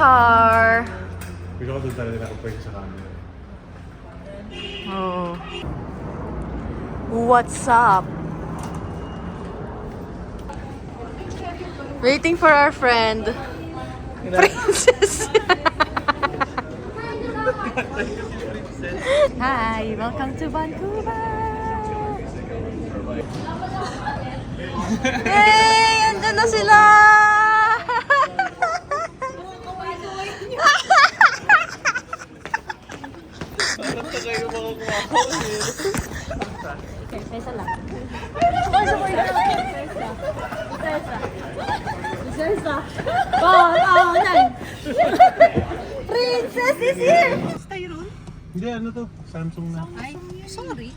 car. Pero ako doon talaga nakapwede sa camera. Oh. What's up? Waiting for our friend. Princess. Hi, welcome to Vancouver. Hey, andyan na sila. Pesa lang. Princess is here. Hindi, ano to? Samsung na. Ay, sorry.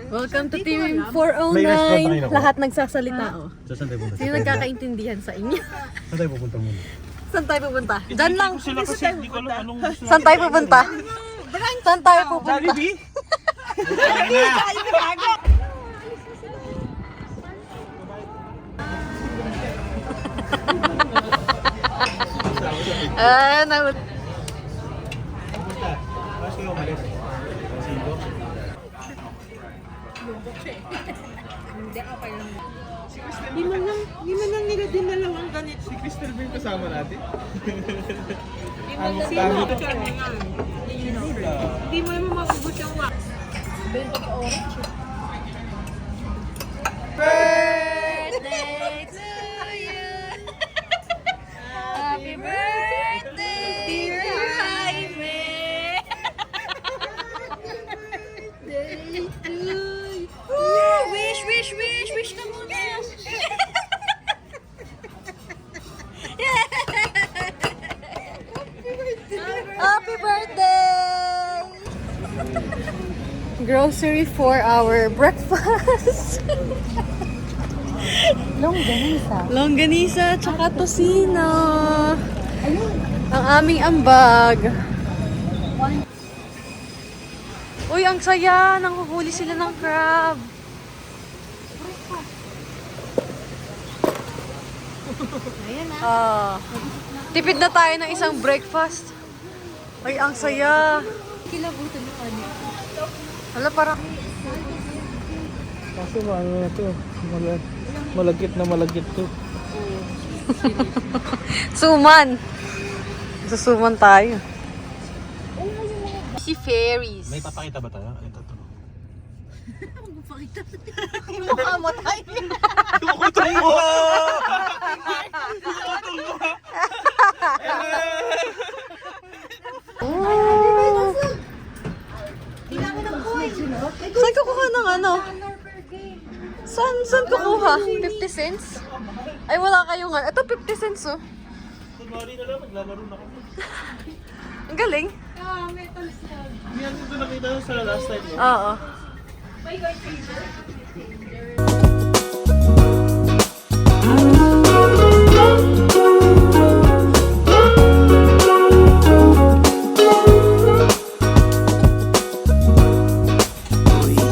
Welcome to Team May restaurant na 409. kayo, Lahat nagsasalita. Oh. Saan tayo pupunta? Sino nagkakaintindihan sa inyo? Saan tayo pupunta muna? Saan tayo pupunta? Diyan lang. Sila kasi hindi ko alam anong gusto Saan tayo pupunta? Saan tayo pupunta? Jollibee? Nawala. Mas kayo umalis. Sino? Di man lang nila dinalawang ganito. Si Crystal ba yung kasama natin? Sino ko siya ngayon? Hindi mo naman maubos yung wax. Birthday to you. Happy birthday, dear Jaime. Birthday to you. Wish ka muna. Happy birthday! Grocery for our breakfast. Longganisa, tsaka tosino. Ang aming ambag. Uy, ang saya! Nanghuhuli sila ng crab. Tipid na tayo ng isang breakfast. Ay, ang saya. Kilabutan yung ano. Hala, parang... Kaso ano na to? Malagkit na malagkit to. Suman! Susuman tayo. Si fairies. May papakita ba tayo? Ito to. Yung mukha mo tayo. Kukutong mo! Saan kukuha ng ano? Saan kukuha? 50 cents? Ay, wala kayong ano. Ito, 50 cents oh. Kunwari na lang, maglalaro na kami. Ang galing. Hindi yan ito nakita sa last time. No? Oo. We've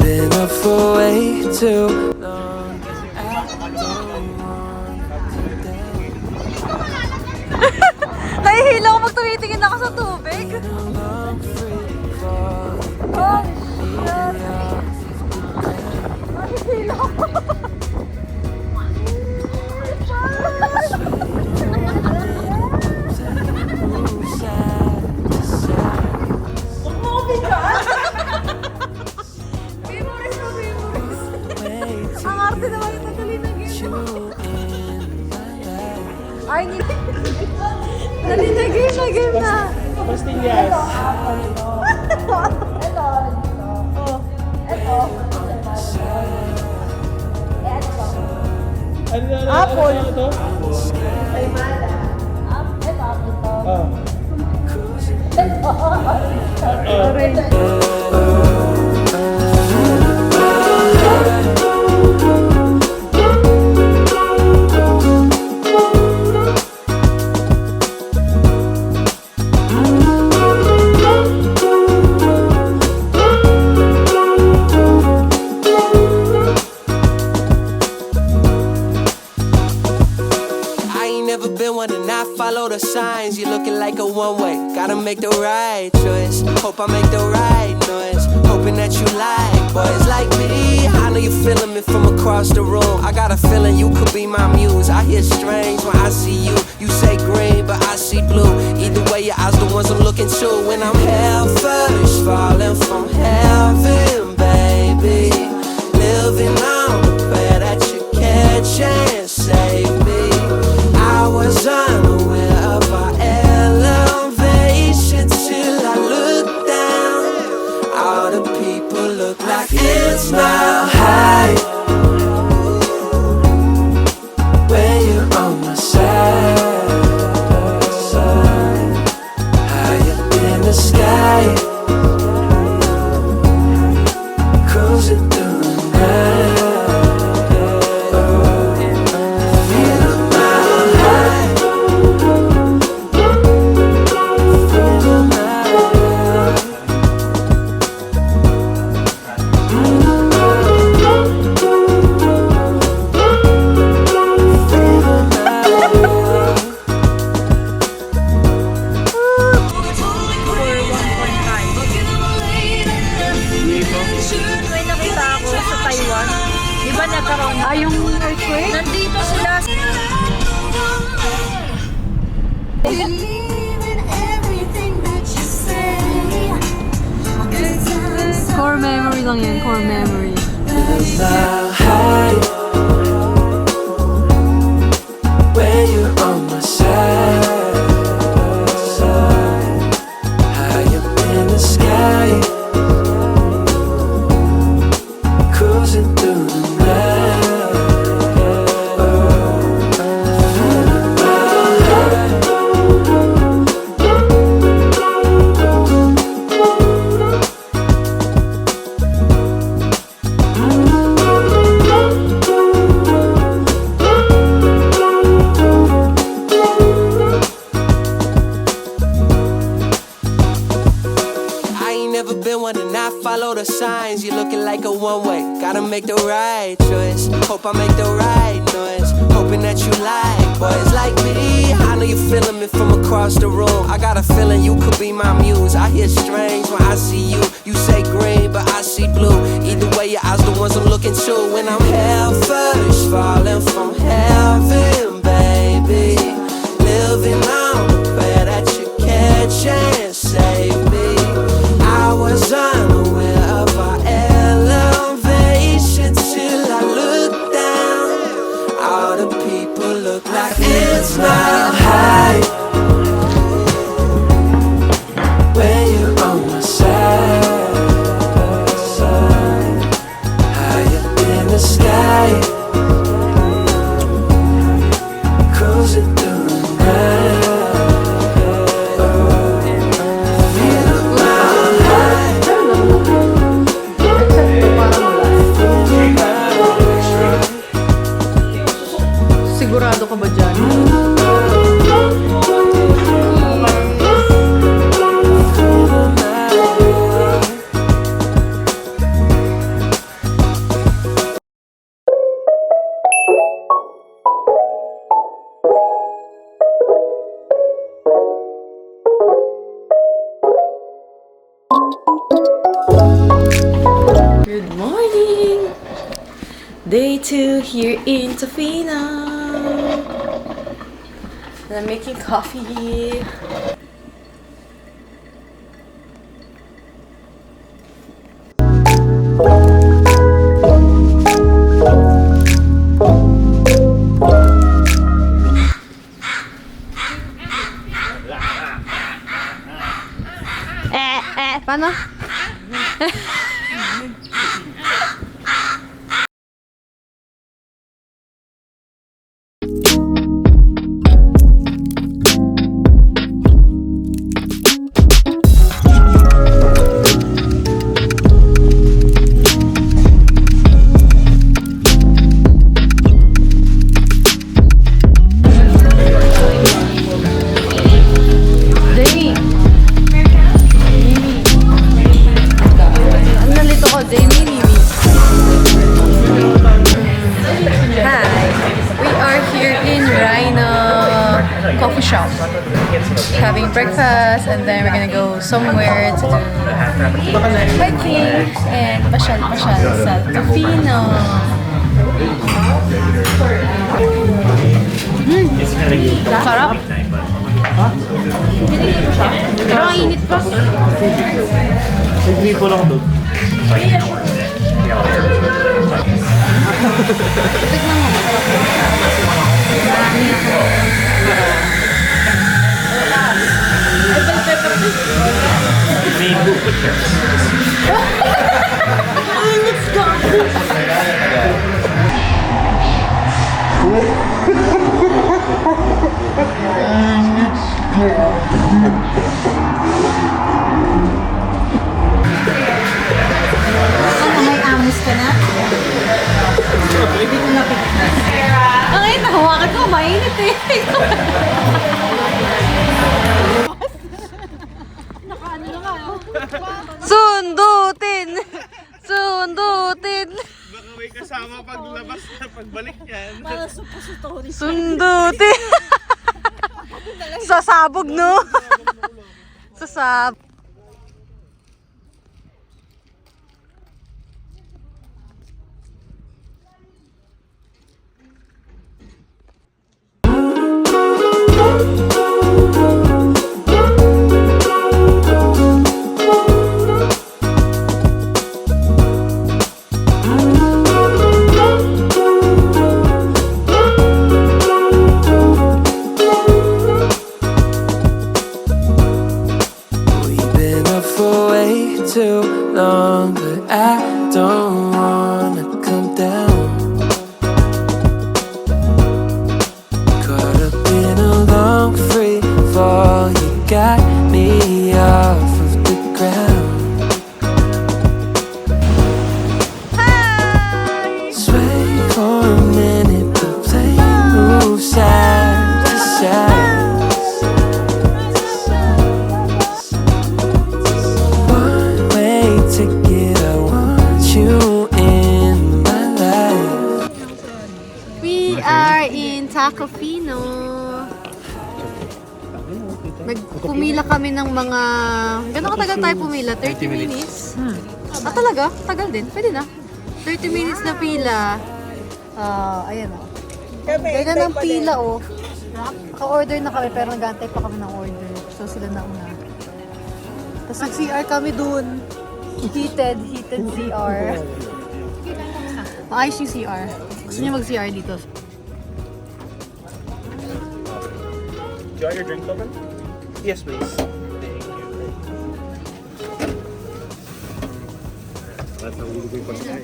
been up for way too long. Nahihilo ako pag tumitingin ako sa tubig. Oh, shit. Nahihilo ako. Ang arte naman ito, talinagin. Ay, talinagin na. Pastillas. Apple. Ano to? I ain't never been one and I follow the signs. You looking like like a one-way. Gotta make the right choice. Hope I make the right noise. Hoping that you like boys like me. I know you feeling me from across the room. I got a feeling you could be my muse. I hear strange when I see you. You say green, but I see blue. Either way, your eyes the ones I'm looking to. When I'm hell first, falling from heaven, baby. Living on the prayer that you catch and save me. I was unaware of our elevation till I looked down. All the people look like it's my height. When you're on my side, high up in the sky, cruising through the night. May nakita ako sa Taiwan. Di ba nagkaroon? Yung earthquake? Nandito sila. Core memory lang yan, core memory. When you're on my side, high up in the sky, cruising through the night. Never been one to not follow the signs. You're looking like a one-way. Gotta make the right choice. Hope I make the right noise. Hoping that you like boys like me. I know you feeling me from across the room. I got a feeling you could be my muse. I hear strange when I see you. You say green, but I see blue. Either way, your eyes the ones I'm looking to. When I'm hell first, falling from heaven, baby. Living on the prayer that you catch and save me. I was unaware of our elevation till I looked down. All the people look like it's my height. When you're on my side, high up in the sky, cruising through the night. Sigurado ka ba dyan? Good morning! Day 2 here in TOFINO. I'm making coffee. Paano? breakfast and then we're gonna go somewhere to do hiking and pasyal-pasyal sa Tofino. Sarap. Pero ang init pa. Nag-3 ko lang doon. May amos ka na? Hindi ko nakikita. Ay, nahawakan ko. Mainit eh. Nakaano na nga. Sundutin! Sundutin! Baka may kasama paglabas na pagbalik yan. Para suppository. Sundutin! Sasabog, no? Sasabog. We've been up for way too long, but I don't wanna come down. Caught up in a long free fall, you got me off of the ground. Sway for a minute, but play move side to side. One way ticket, I want you in my life. We are in TOFINO. Pumila kami ng mga... Gano'ng katagal tayo pumila? 30 minutes? Ah, talaga? Tagal din. Pwede na. 30 minutes na pila. Ayan o. Ganyan ang pila o. Naka-order na kami pero nag-aantay pa kami ng order. So sila na una. Tapos nag-CR kami dun. Heated CR. Maayos yung CR. Gusto niya mag-CR dito. Do you want your drink open? Yes, please. Thank you. That's how we do it. I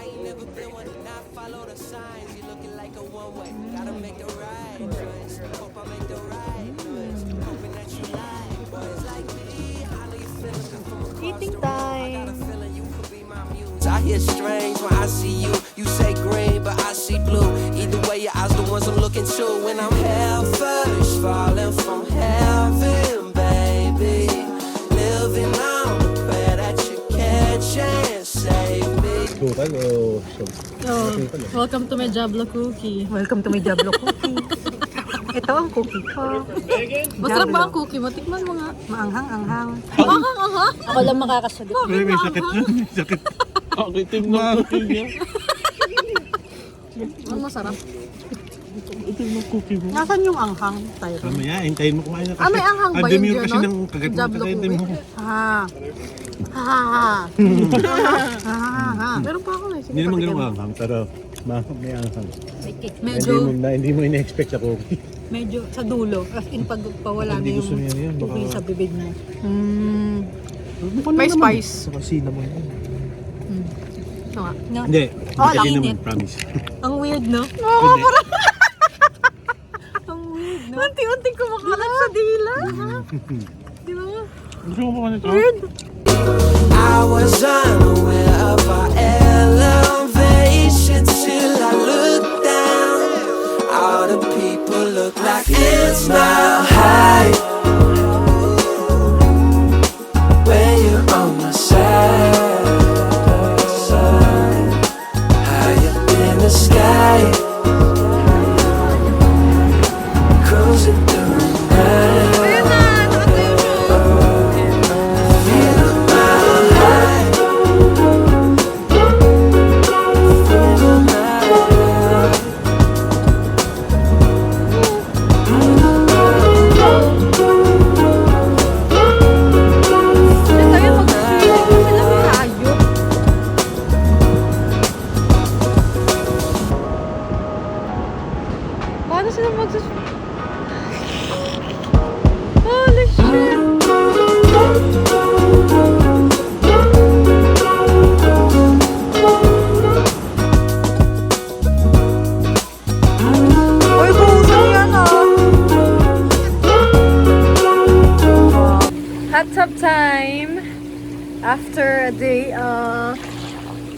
ain't never been one to not follow the signs. You're looking like a one-way. Gotta make the right choice. Hope I make the right choice. Hoping that you like boys like me. How do you feel from across Eating the room? I got a time. feeling you could be my muse. I hear strange when I see you. You say green, but I see blue. Either way, your eyes the ones I'm looking to. When I'm hell first, falling from heaven, baby. Living on the prayer that you catch and save me. Welcome to my Jablo cookie. Welcome to my Jablo cookie. Ito ang cookie ko. Masarap ba ang cookie mo? Tikman mo nga. Maanghang-anghang. Ako lang makakasagot. May sakit na. May sakit. Ang itim na cookie niya. Ang masarap. Itim na cookie mo. Nasaan yung anghang tayo? Mamaya, hintayin mo kumain na kasi. Ah, may anghang ba ang yung dumi kasi gano'n? ng kagat mo. Jablo Kaya cookie? mo. Ah. Meron pa ako eh. Hindi naman ganun anghang, pero may anghang. Medyo, Hindi mo ina-expect sa cookie. medyo sa dulo. As in, pag pawala na Hindi gusto yung niya yan. cookie sa bibig mo. Bukod May lang naman. spice. Saka cinnamon yun. Ito nga. Hindi. Oh, Hindi lang naman, init. promise. Ang weird, no? Hindi. Ang weird, no? Unti-unting kumakalat sa dila. Di ba? Gusto mo ba nito? Weird. I was unaware of our elevation till I looked down. All the people look like it's now high. When you're on my side, high up in the sky, cruising through the night.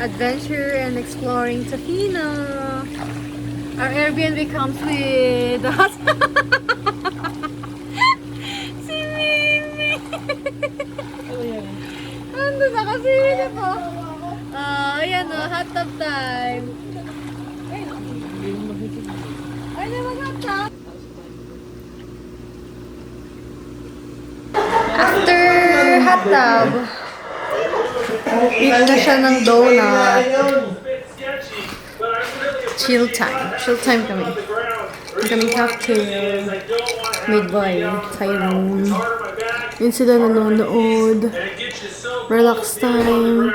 adventure and exploring Tofino. Our Airbnb comes with the hot si Mimi. Ando na kasi Mimi po. Ayan o, hot tub time. Ay, na mag-hot tub. After hot tub, eat na siya ng donut. Chill time. Chill time kami. Kaming cocktail. Made by Tyrone. Yun sila nanonood. Relax time.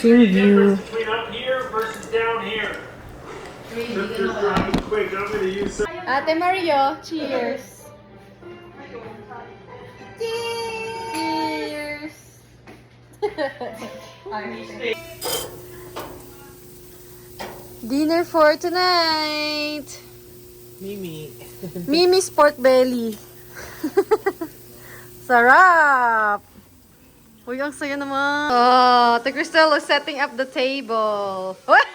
Team view. Ate Mario, cheers! Cheers! Dinner for tonight! Mimi's pork belly. Sarap! Uy, ang saya naman. Oh, Ate Cristel is setting up the table. What?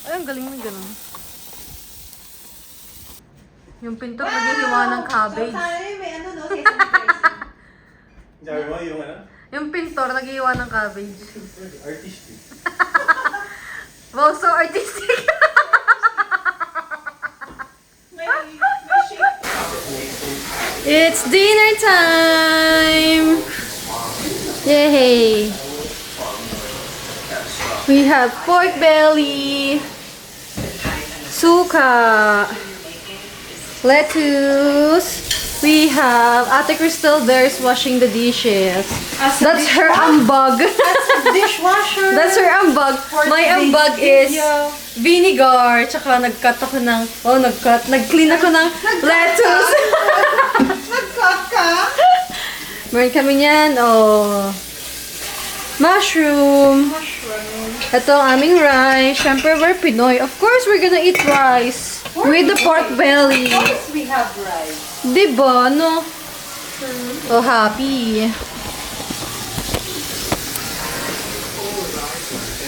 Ay, ang galing mo ganun. Yung pinto naghihiwa ng cabbage. Sabi mo yung ano? Yung pintor naghihiwa ng cabbage. Artistic. Wow, so artistic. It's dinner time! Yay! We have pork belly, suka, lettuce. We have Ate Cristel there is washing the dishes. That's her ambag. Dishwasher. That's her ambag. My ambag is vinegar. Tsaka nag-cut ako ng, nag-clean ako ng lettuce. Nag-cut ka? Meron kami niyan, mushroom. Ito ang aming rice. Siyempre, we're Pinoy. Of course, we're gonna eat rice. With the pork belly. Yes, we have rice. Diba, no? Oh, happy.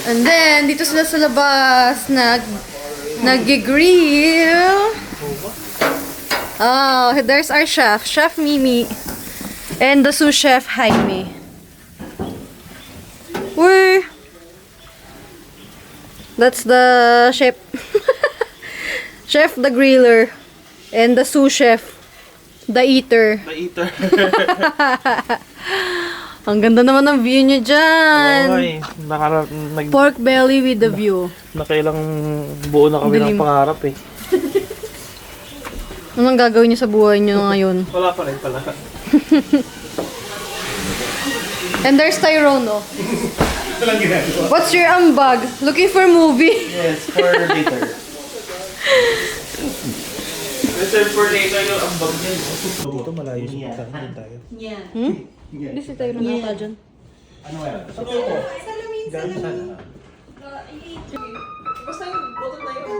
And then, dito sila sa labas, nag-grill. Oh, there's our chef, Chef Mimi. And the sous chef, Jaime. Uy! That's the chef. Chef the griller. And the sous chef. The eater. The eater. Ang ganda naman ng view nyo dyan. Oy, Pork belly with the view. nakailang buo na kami Dilim. ng pangarap eh. Anong gagawin nyo sa buhay nyo ngayon? Wala pa rin pala. And there's Tyrone, oh. Walang ginagawa. What's your ambag? Looking for movie? Yes, for later. Reserve for later yung ambag niya. Dito malayo siya. Saan tayo? Hindi si Tyrone ata dyan. Ano yan? Gano'n sana? Basta yung bottom na yun.